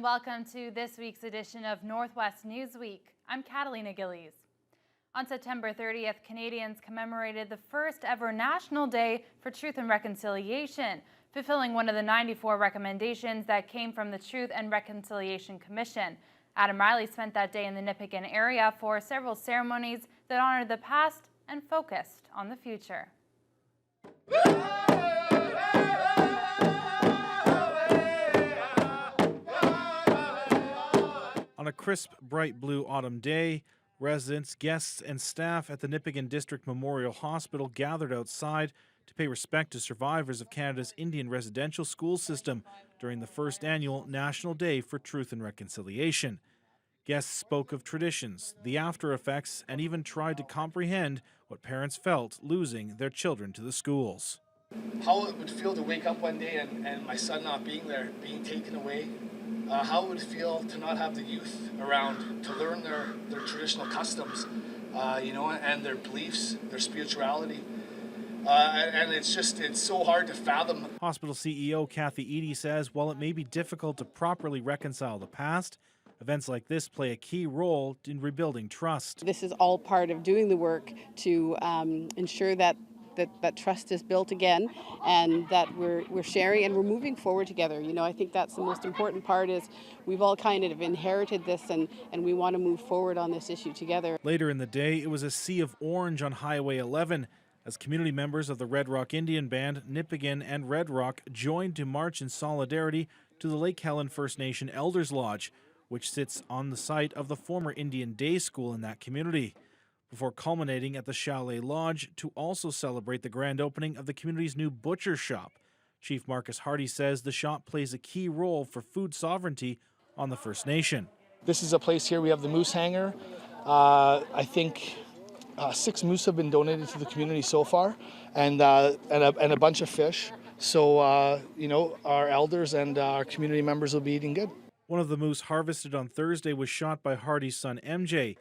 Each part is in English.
welcome to this week's edition of Northwest Newsweek. I'm Catalina Gillies. On September 30th, Canadians commemorated the first ever National Day for Truth and Reconciliation, fulfilling one of the 94 recommendations that came from the Truth and Reconciliation Commission. Adam Riley spent that day in the Nipigon area for several ceremonies that honored the past and focused on the future. On a crisp, bright blue autumn day, residents, guests, and staff at the Nipigon District Memorial Hospital gathered outside to pay respect to survivors of Canada's Indian residential school system during the first annual National Day for Truth and Reconciliation. Guests spoke of traditions, the after effects, and even tried to comprehend what parents felt losing their children to the schools. How it would feel to wake up one day and my son not being there, being taken away. How it would feel to not have the youth around to learn their traditional customs, and their beliefs, their spirituality. And it's so hard to fathom. Hospital CEO Kathy Eady says while it may be difficult to properly reconcile the past, events like this play a key role in rebuilding trust. This is all part of doing the work to ensure that trust is built again, and that we're sharing and we're moving forward together. I think that's the most important part, is we've all kind of inherited this and we want to move forward on this issue together. Later in the day, it was a sea of orange on Highway 11 as community members of the Red Rock Indian Band, Nipigon, and Red Rock joined to march in solidarity to the Lake Helen First Nation Elders Lodge, which sits on the site of the former Indian Day School in that community, before culminating at the Chalet Lodge to also celebrate the grand opening of the community's new butcher shop. Chief Marcus Hardy says the shop plays a key role for food sovereignty on the First Nation. This is a place here, we have the moose hanger. I think 6 moose have been donated to the community so far, and a bunch of fish. So, our elders and our community members will be eating good. One of the moose harvested on Thursday was shot by Hardy's son MJ.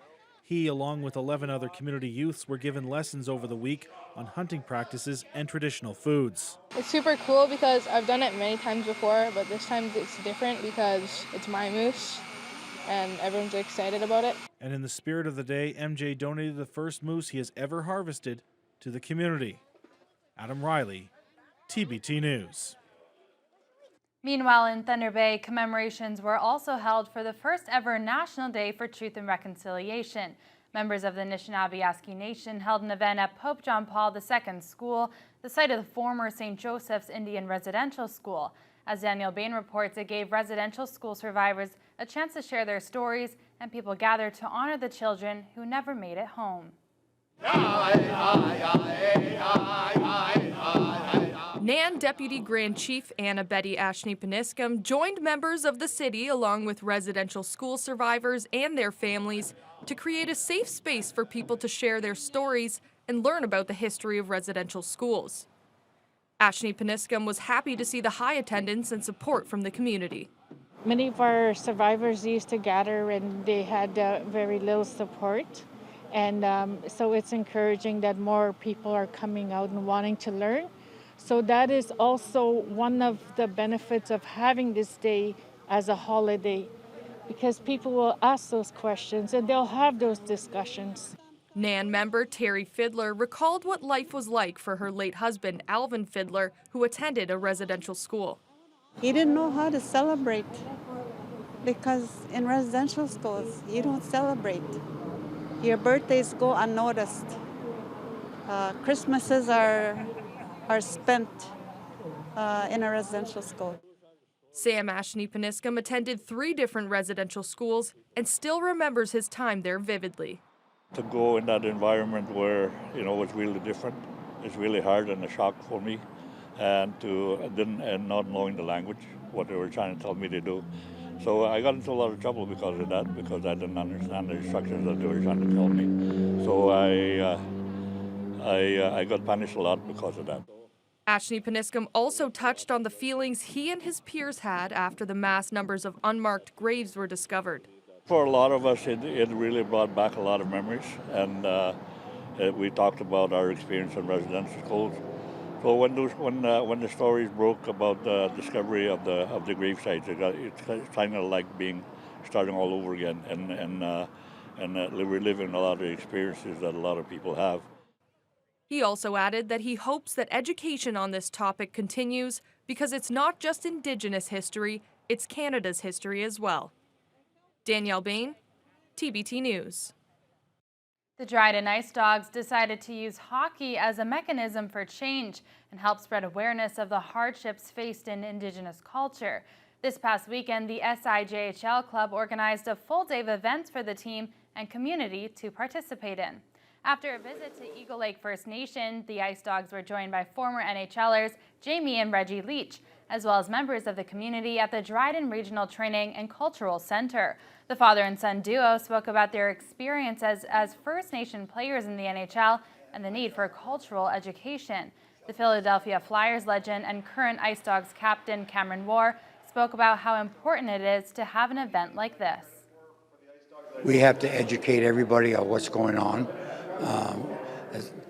He, along with 11 other community youths, were given lessons over the week on hunting practices and traditional foods. It's super cool because I've done it many times before, but this time it's different because it's my moose and everyone's excited about it. And in the spirit of the day, MJ donated the first moose he has ever harvested to the community. Adam Riley, TBT News. Meanwhile, in Thunder Bay, commemorations were also held for the first ever National Day for Truth and Reconciliation. Members of the Anishinaabe Nation held an event at Pope John Paul II School, the site of the former St. Joseph's Indian Residential School. As Daniel Bain reports, it gave residential school survivors a chance to share their stories, and people gathered to honor the children who never made it home. NAN Deputy Grand Chief Anna Betty Ashney-Paniscum joined members of the city along with residential school survivors and their families to create a safe space for people to share their stories and learn about the history of residential schools. Ashney-Paniscum was happy to see the high attendance and support from the community. Many of our survivors used to gather and they had very little support. And so it's encouraging that more people are coming out and wanting to learn. So that is also one of the benefits of having this day as a holiday, because people will ask those questions and they'll have those discussions. NAN member Terry Fiddler recalled what life was like for her late husband, Alvin Fiddler, who attended a residential school. He didn't know how to celebrate, because in residential schools, you don't celebrate. Your birthdays go unnoticed. Christmases are spent in a residential school. Sam Ashney-Paniscum attended 3 different residential schools and still remembers his time there vividly. To go in that environment where, it's really different, it's really hard and a shock for me, and not knowing the language, what they were trying to tell me to do. So I got into a lot of trouble because of that, because I didn't understand the instructions that they were trying to tell me. So I got punished a lot because of that. Ashney-Paniscum also touched on the feelings he and his peers had after the mass numbers of unmarked graves were discovered. For a lot of us, it really brought back a lot of memories, and we talked about our experience in residential schools. Well, when the stories broke about the discovery of the grave sites, it's kind of like starting all over again, and reliving a lot of the experiences that a lot of people have. He also added that he hopes that education on this topic continues because it's not just Indigenous history, it's Canada's history as well. Danielle Bain, TBT News. The Dryden Ice Dogs decided to use hockey as a mechanism for change and help spread awareness of the hardships faced in Indigenous culture. This past weekend, the SIJHL Club organized a full day of events for the team and community to participate in. After a visit to Eagle Lake First Nation, the Ice Dogs were joined by former NHLers Jamie and Reggie Leach, as well as members of the community at the Dryden Regional Training and Cultural Center. The father and son duo spoke about their experiences as First Nation players in the NHL and the need for cultural education. The Philadelphia Flyers legend and current Ice Dogs captain Cameron Moore spoke about how important it is to have an event like this. We have to educate everybody on what's going on,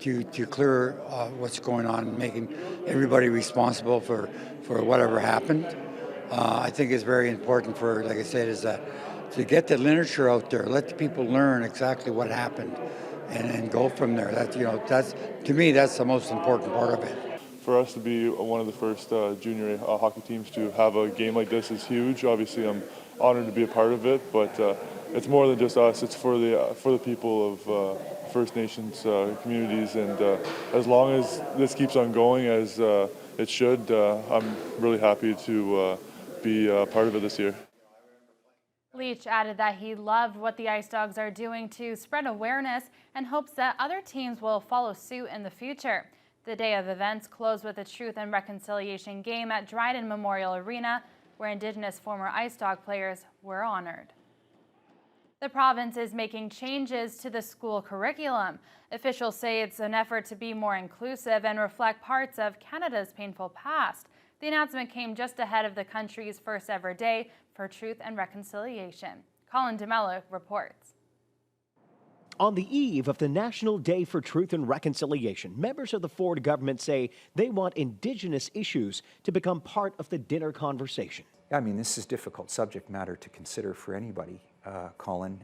to clear what's going on, making everybody responsible for whatever happened. I think it's very important for, like I said, is to get the literature out there, let the people learn exactly what happened, and go from there. That's to me, that's the most important part of it. For us to be one of the first junior hockey teams to have a game like this is huge. Obviously, I'm honored to be a part of it, but it's more than just us. It's for the people of First Nations communities, and as long as this keeps on going as it should, I'm really happy to be part of it this year. Leach added that he loved what the Ice Dogs are doing to spread awareness and hopes that other teams will follow suit in the future. The day of events closed with a Truth and Reconciliation game at Dryden Memorial Arena, where Indigenous former Ice Dog players were honored. The province is making changes to the school curriculum. Officials say it's an effort to be more inclusive and reflect parts of Canada's painful past. The announcement came just ahead of the country's first ever day for Truth and Reconciliation. Colin DeMello reports. On the eve of the National Day for Truth and Reconciliation, members of the Ford government say they want Indigenous issues to become part of the dinner conversation. I mean, this is difficult subject matter to consider for anybody, Colin.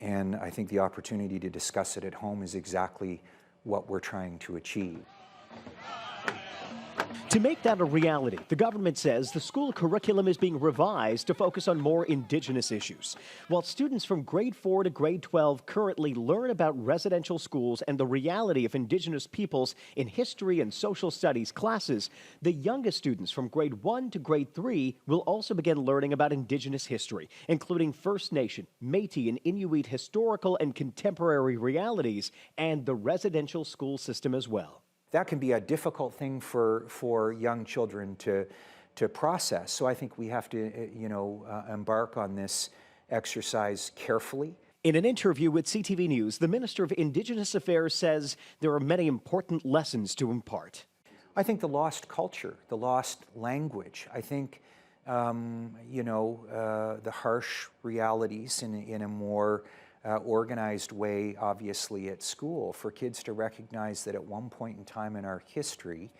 And I think the opportunity to discuss it at home is exactly what we're trying to achieve. To make that a reality, the government says the school curriculum is being revised to focus on more Indigenous issues. While students from grade 4 to grade 12 currently learn about residential schools and the reality of Indigenous peoples in history and social studies classes, the youngest students from grade 1 to grade 3 will also begin learning about Indigenous history, including First Nation, Métis, and Inuit historical and contemporary realities, and the residential school system as well. That can be a difficult thing for young children to process. So I think we have to, embark on this exercise carefully. In an interview with CTV News, the Minister of Indigenous Affairs says there are many important lessons to impart. I think the lost culture, the lost language, I think, the harsh realities in a more organized way, obviously, at school, for kids to recognize that at one point in time in our history,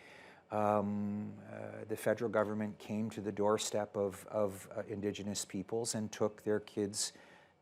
the federal government came to the doorstep of Indigenous peoples and took their kids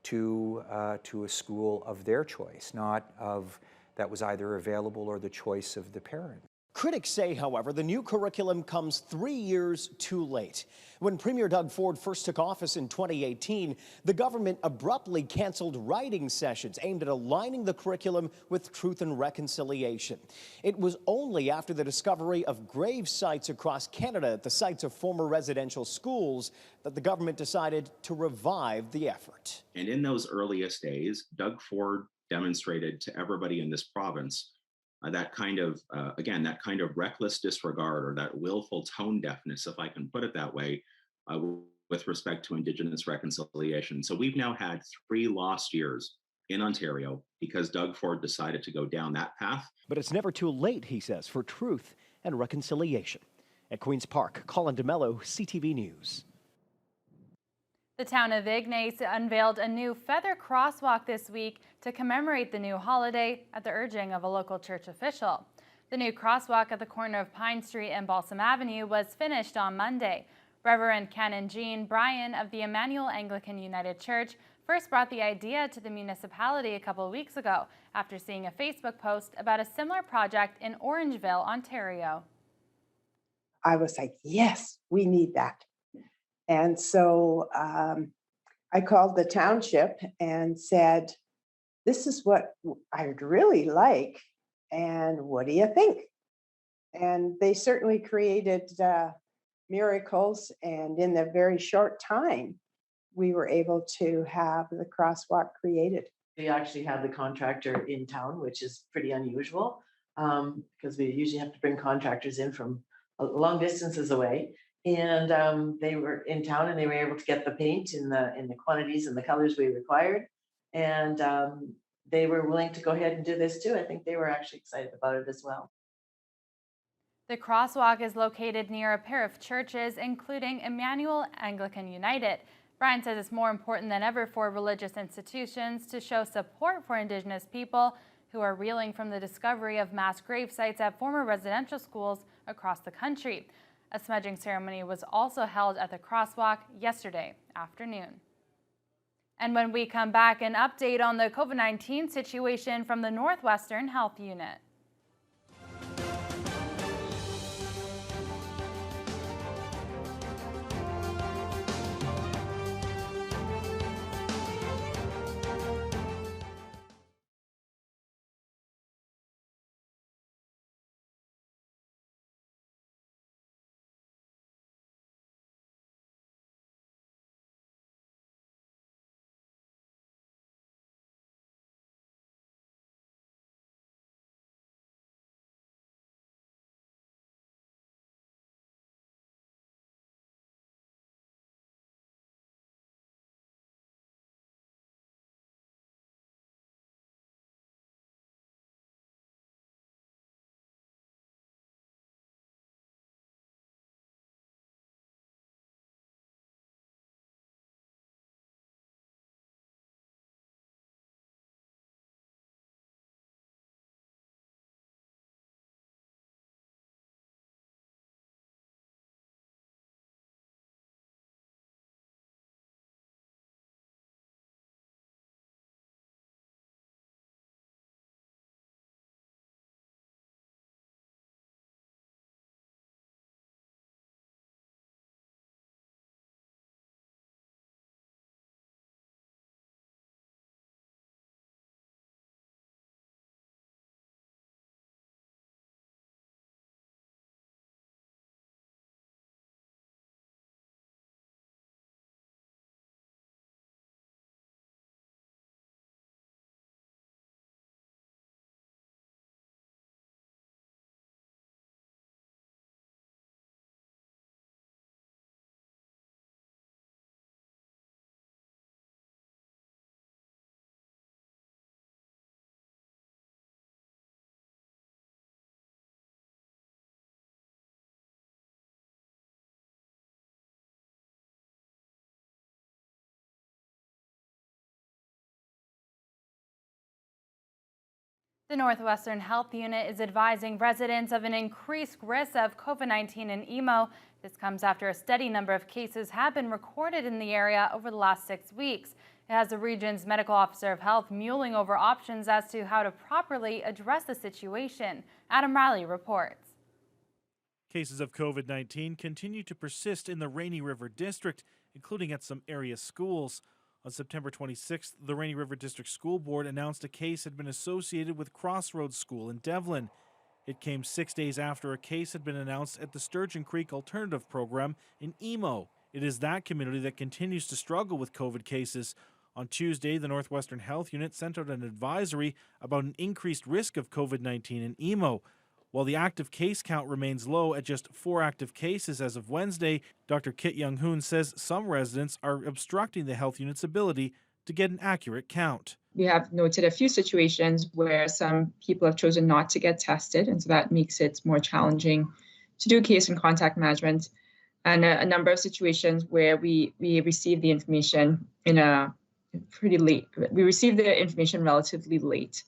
to a school of their choice, not of that was either available or the choice of the parent. Critics say, however, the new curriculum comes 3 years too late. When Premier Doug Ford first took office in 2018, the government abruptly canceled writing sessions aimed at aligning the curriculum with Truth and Reconciliation. It was only after the discovery of grave sites across Canada at the sites of former residential schools that the government decided to revive the effort. And in those earliest days, Doug Ford demonstrated to everybody in this province that kind of reckless disregard, or that willful tone deafness, if I can put it that way, with respect to Indigenous reconciliation. So we've now had 3 lost years in Ontario because Doug Ford decided to go down that path. But it's never too late, he says, for truth and reconciliation. At Queen's Park, Colin DeMello, CTV News. The town of Ignace unveiled a new Feather Crosswalk this week to commemorate the new holiday at the urging of a local church official. The new crosswalk at the corner of Pine Street and Balsam Avenue was finished on Monday. Reverend Canon Jean Bryan of the Emmanuel Anglican United Church first brought the idea to the municipality a couple of weeks ago after seeing a Facebook post about a similar project in Orangeville, Ontario. I was like, yes, we need that. And so I called the township and said, this is what I'd really like. And what do you think? And they certainly created miracles. And in a very short time, we were able to have the crosswalk created. We actually had the contractor in town, which is pretty unusual because we usually have to bring contractors in from long distances away. And they were in town and they were able to get the paint in the quantities and the colors we required. And they were willing to go ahead and do this too. I think they were actually excited about it as well. The crosswalk is located near a pair of churches, including Emmanuel Anglican United. Brian says it's more important than ever for religious institutions to show support for Indigenous people who are reeling from the discovery of mass grave sites at former residential schools across the country. A smudging ceremony was also held at the crosswalk yesterday afternoon. And when we come back, an update on the COVID-19 situation from the Northwestern Health Unit. The Northwestern Health Unit is advising residents of an increased risk of COVID-19 and emo. This comes after a steady number of cases have been recorded in the area over the last 6 weeks. It has the region's medical officer of health mulling over options as to how to properly address the situation. Adam Riley reports. Cases of COVID-19 continue to persist in the Rainy River District, including at some area schools. On September 26th, the Rainy River District School Board announced a case had been associated with Crossroads School in Devlin. It came 6 days after a case had been announced at the Sturgeon Creek Alternative Program in Emo. It is that community that continues to struggle with COVID cases. On Tuesday, the Northwestern Health Unit sent out an advisory about an increased risk of COVID-19 in Emo. While the active case count remains low at just 4 active cases as of Wednesday, Dr. Kit Young-Hoon says some residents are obstructing the health unit's ability to get an accurate count. We have noted a few situations where some people have chosen not to get tested, and so that makes it more challenging to do case and contact management. And a number of situations where we receive the information in a pretty late. We receive the information relatively late.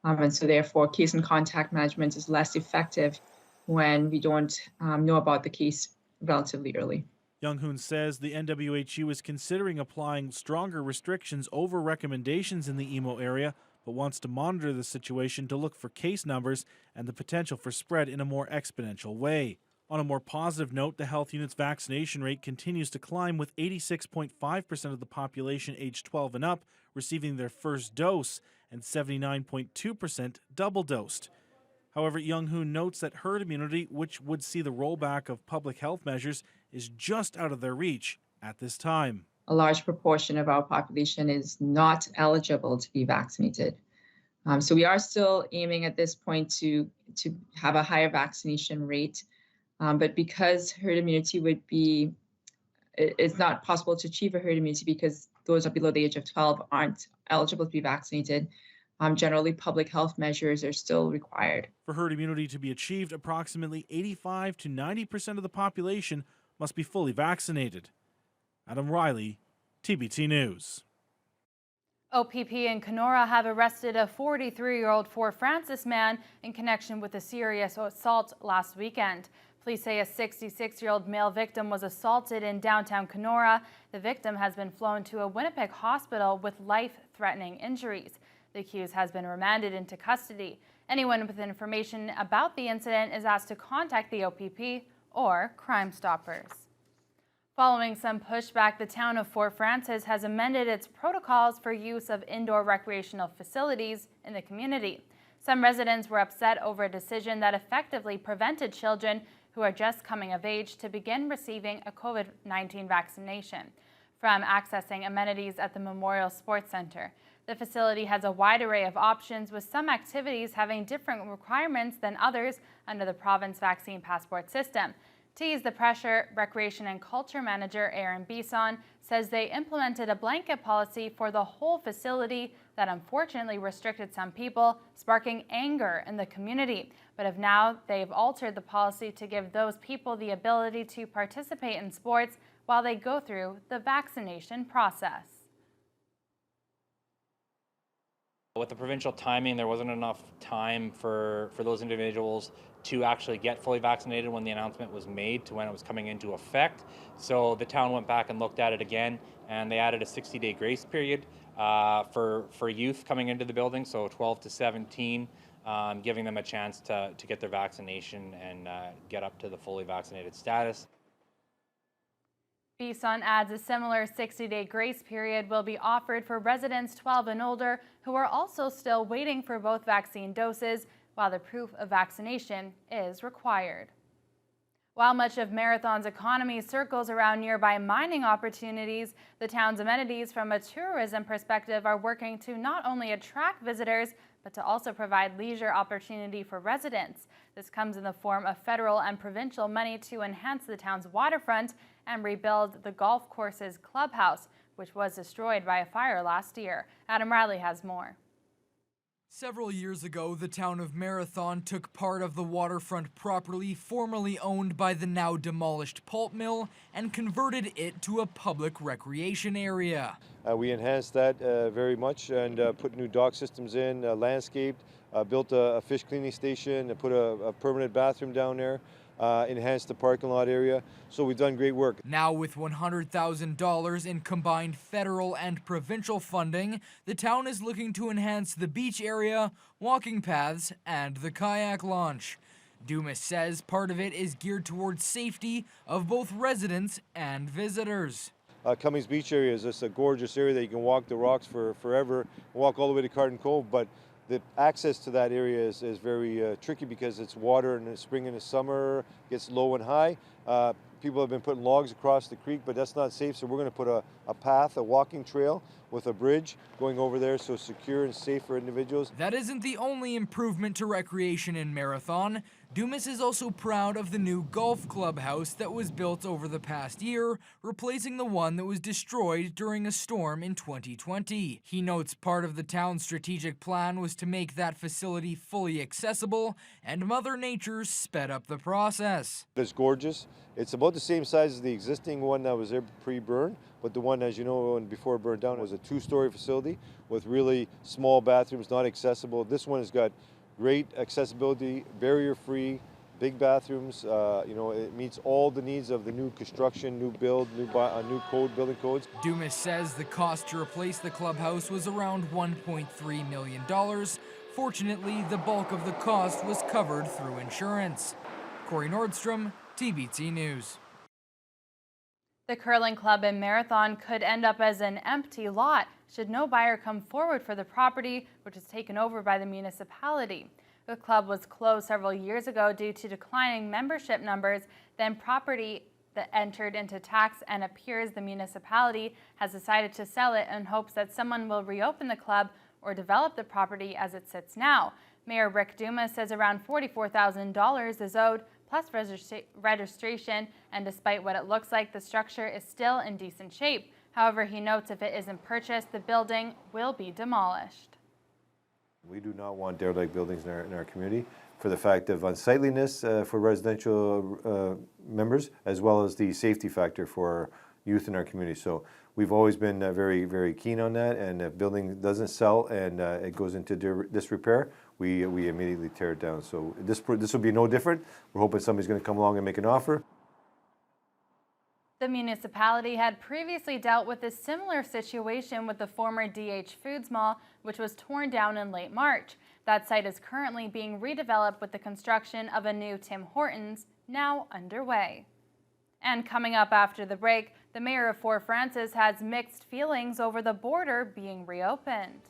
And so therefore, case and contact management is less effective when we don't know about the case relatively early. Young-hoon says the NWHU is considering applying stronger restrictions over recommendations in the emo area, but wants to monitor the situation to look for case numbers and the potential for spread in a more exponential way. On a more positive note, the health unit's vaccination rate continues to climb, with 86.5% of the population aged 12 and up receiving their first dose and 79.2% double-dosed. However, Young-hoon notes that herd immunity, which would see the rollback of public health measures, is just out of their reach at this time. A large proportion of our population is not eligible to be vaccinated. So we are still aiming at this point to have a higher vaccination rate. But because herd immunity it's not possible to achieve a herd immunity because those are below the age of 12 aren't eligible to be vaccinated. Generally, public health measures are still required. For herd immunity to be achieved, approximately 85 to 90% of the population must be fully vaccinated. Adam Riley, TBT News. OPP in Kenora have arrested a 43-year-old Fort Francis man in connection with a serious assault last weekend. Police say a 66-year-old male victim was assaulted in downtown Kenora. The victim has been flown to a Winnipeg hospital with life-threatening injuries. The accused has been remanded into custody. Anyone with information about the incident is asked to contact the OPP or Crime Stoppers. Following some pushback, the town of Fort Francis has amended its protocols for use of indoor recreational facilities in the community. Some residents were upset over a decision that effectively prevented children who are just coming of age to begin receiving a COVID-19 vaccination from accessing amenities at the Memorial Sports Center. The facility has a wide array of options, with some activities having different requirements than others under the province vaccine passport system. To ease the pressure, Recreation and Culture Manager Aaron Bisson says they implemented a blanket policy for the whole facility that unfortunately restricted some people, sparking anger in the community. But they've altered the policy to give those people the ability to participate in sports while they go through the vaccination process. With the provincial timing, there wasn't enough time for those individuals to actually get fully vaccinated when the announcement was made to when it was coming into effect. So the town went back and looked at it again, and they added a 60-day grace period for youth coming into the building, so 12 to 17, giving them a chance to get their vaccination and get up to the fully vaccinated status. Bisson adds a similar 60-day grace period will be offered for residents 12 and older who are also still waiting for both vaccine doses, while the proof of vaccination is required. While much of Marathon's economy circles around nearby mining opportunities, the town's amenities from a tourism perspective are working to not only attract visitors, but to also provide leisure opportunity for residents. This comes in the form of federal and provincial money to enhance the town's waterfront and rebuild the golf course's clubhouse, which was destroyed by a fire last year. Adam Riley has more. Several years ago, the town of Marathon took part of the waterfront property formerly owned by the now demolished pulp mill and converted it to a public recreation area. We enhanced that very much and put new dock systems in, landscaped, built a fish cleaning station, put a permanent bathroom down there. Enhanced the parking lot area, so we've done great work. Now with $100,000 in combined federal and provincial funding, the town is looking to enhance the beach area, walking paths, and the kayak launch. Dumas says part of it is geared towards safety of both residents and visitors. Cummings Beach area is just a gorgeous area that you can walk the rocks for forever, walk all the way to Carden Cove, but the access to that area is very tricky because it's water in the spring and the summer, gets low and high. People have been putting logs across the creek, but that's not safe, so we're going to put a path, a walking trail with a bridge going over there, so secure and safe for individuals. That isn't the only improvement to recreation in Marathon. Dumas is also proud of the new golf clubhouse that was built over the past year, replacing the one that was destroyed during a storm in 2020. He notes part of the town's strategic plan was to make that facility fully accessible, and Mother Nature sped up the process. It's gorgeous. It's about the same size as the existing one that was there pre-burn, but the one, as you know, when before it burned down, was a 2-story facility with really small bathrooms, not accessible. This one has got great accessibility, barrier-free, big bathrooms. It meets all the needs of the new construction, new build, new building codes. Dumas says the cost to replace the clubhouse was around $1.3 million. Fortunately, the bulk of the cost was covered through insurance. Corey Nordstrom, TBT News. The curling club and marathon could end up as an empty lot should no buyer come forward for the property, which is taken over by the municipality. The club was closed several years ago due to declining membership numbers. Then property that entered into tax, and appears the municipality has decided to sell it in hopes that someone will reopen the club or develop the property as it sits now. Mayor Rick Dumas says around $44,000 is owed, plus registration, and despite what it looks like, the structure is still in decent shape. However, he notes if it isn't purchased, the building will be demolished. We do not want derelict buildings in our community for the fact of unsightliness for residential members, as well as the safety factor for youth in our community. So we've always been very, very keen on that, and if building doesn't sell and it goes into disrepair, we immediately tear it down. So this will be no different. We're hoping somebody's going to come along and make an offer. The municipality had previously dealt with a similar situation with the former DH Foods Mall, which was torn down in late March. That site is currently being redeveloped with the construction of a new Tim Hortons now underway. And coming up after the break, the mayor of Fort Frances has mixed feelings over the border being reopened.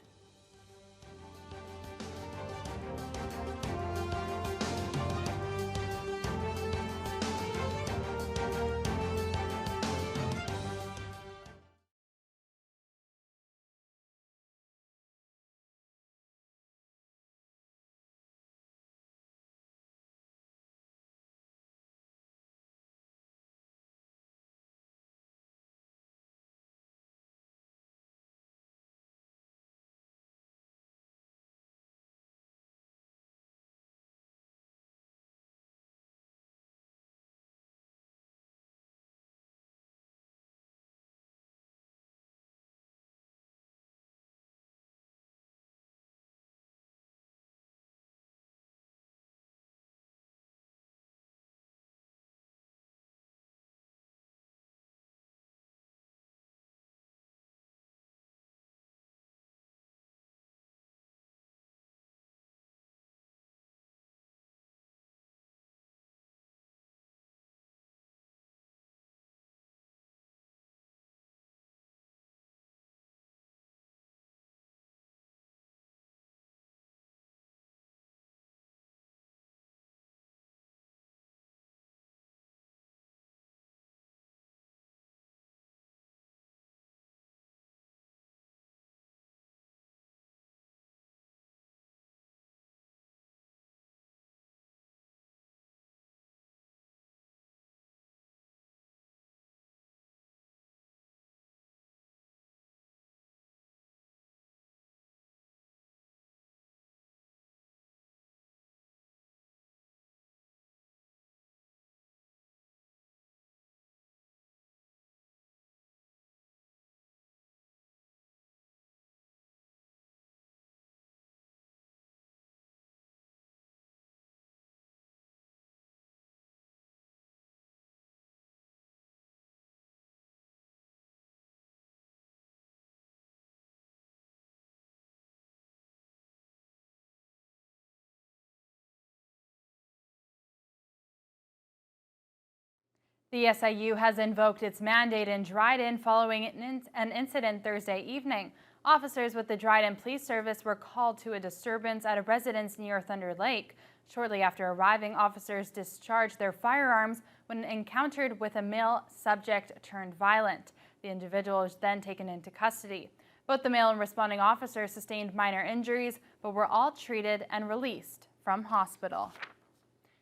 The SIU has invoked its mandate in Dryden following an incident Thursday evening. Officers with the Dryden Police Service were called to a disturbance at a residence near Thunder Lake. Shortly after arriving, officers discharged their firearms when encountered with a male subject turned violent. The individual was then taken into custody. Both the male and responding officers sustained minor injuries, but were all treated and released from hospital.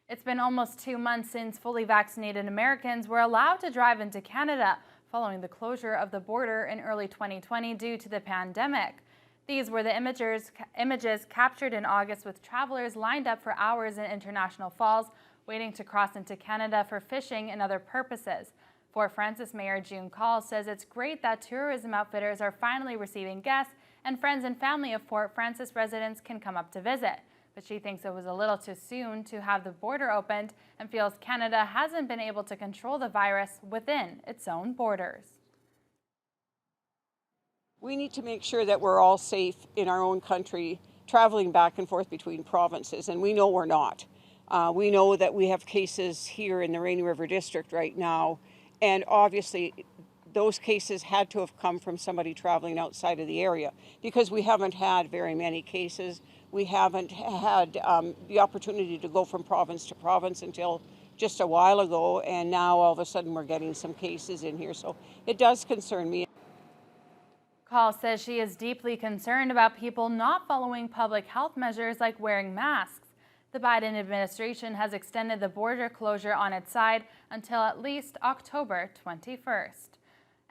It's been almost 2 months since fully vaccinated Americans were allowed to drive into Canada following the closure of the border in early 2020 due to the pandemic. These were the images captured in August with travelers lined up for hours in International Falls, waiting to cross into Canada for fishing and other purposes. Fort Frances Mayor June Call says it's great that tourism outfitters are finally receiving guests and friends and family of Fort Frances residents can come up to visit. But she thinks it was a little too soon to have the border opened and feels Canada hasn't been able to control the virus within its own borders. We need to make sure that we're all safe in our own country, traveling back and forth between provinces, and we know we're not. We know that we have cases here in the Rainy River District right now, and obviously those cases had to have come from somebody traveling outside of the area because we haven't had very many cases. We haven't had the opportunity to go from province to province until just a while ago, and now all of a sudden we're getting some cases in here, so it does concern me. Call says she is deeply concerned about people not following public health measures like wearing masks. The Biden administration has extended the border closure on its side until at least October 21st.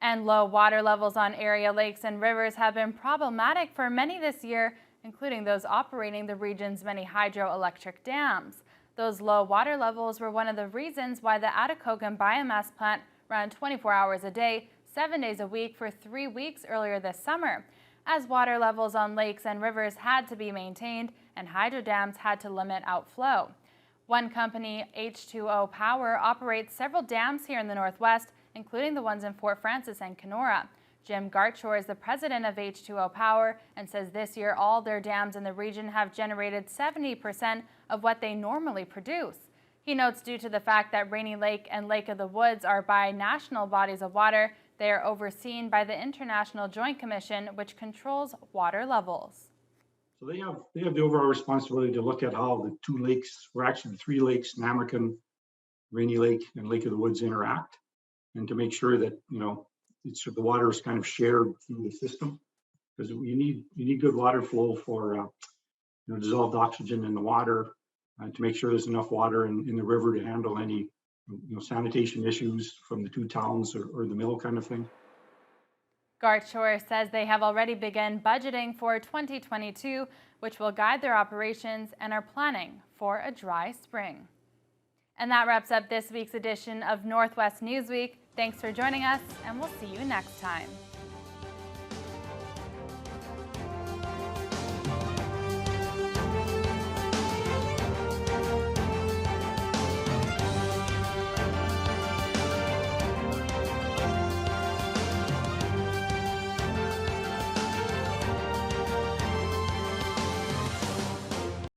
And low water levels on area lakes and rivers have been problematic for many this year, including those operating the region's many hydroelectric dams. Those low water levels were one of the reasons why the Atikokan biomass plant ran 24 hours a day, 7 days a week for 3 weeks earlier this summer, as water levels on lakes and rivers had to be maintained and hydro dams had to limit outflow. One company, H2O Power, operates several dams here in the Northwest, including the ones in Fort Frances and Kenora. Jim Gartshore is the president of H2O Power and says this year all their dams in the region have generated 70% of what they normally produce. He notes due to the fact that Rainy Lake and Lake of the Woods are by national bodies of water, they are overseen by the International Joint Commission, which controls water levels. So they have the overall responsibility to look at how the two lakes, or actually 3 lakes, Namakan, Rainy Lake, and Lake of the Woods interact, and to make sure that the water is kind of shared through the system, because you need good water flow for dissolved oxygen in the water, to make sure there's enough water in the river to handle any sanitation issues from the two towns or the mill kind of thing. Gartshore says they have already begun budgeting for 2022, which will guide their operations and are planning for a dry spring. And that wraps up this week's edition of Northwest Newsweek. Thanks for joining us, and we'll see you next time.